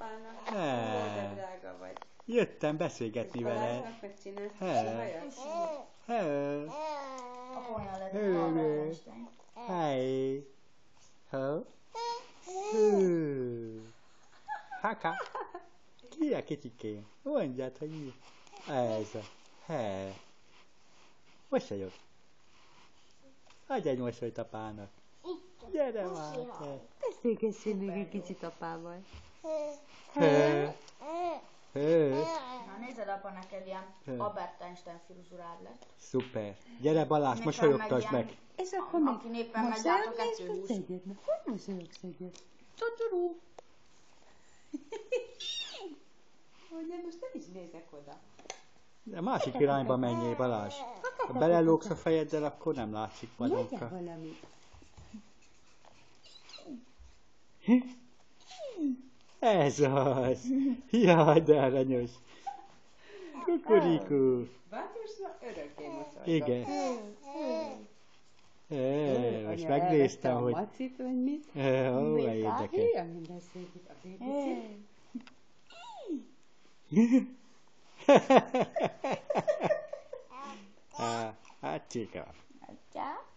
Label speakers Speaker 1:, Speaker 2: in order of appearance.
Speaker 1: apának. De drága vagy.
Speaker 2: Jöttem beszélgetni vele.
Speaker 1: Balázsnak megcsináltad a hajat?
Speaker 3: Apa olyan lett, hogy Albert Einstein.
Speaker 2: Hey. Ho. Haka. Ki a kicsikém? Mondjad, hogy mi? Ez a. He. Mosolyog. Adj egy mosolyt apának. Gyere már.
Speaker 1: Beszélgessünk még egy kicsit apával.
Speaker 3: Na nézed, apa, neked ilyen Albert Einstein frizurád lett.
Speaker 2: Szuper. Gyere Balázs, mosolyogtasd meg.
Speaker 1: És akkor
Speaker 3: Aki éppen megy át a 220.
Speaker 1: Hogy mosolyogsz egyet? Csocsorú. Hogy most nem is nézek oda.
Speaker 2: A másik irányba menjél, Balázs. Ha belelógsz a fejeddel, akkor nem látszik
Speaker 1: Mondjál
Speaker 2: vadonka.
Speaker 1: valamit.
Speaker 2: Ez az. Jaj, de aranyos. Kukurikú.
Speaker 1: Bátyusra örökké mosolyog.
Speaker 2: Igen. Most megnéztem, hogy...
Speaker 1: A macit, vagy mit?
Speaker 2: Ó, érdekes.
Speaker 1: Hülye minden szépít a bébicit.
Speaker 2: Hát csika.
Speaker 3: Ciao.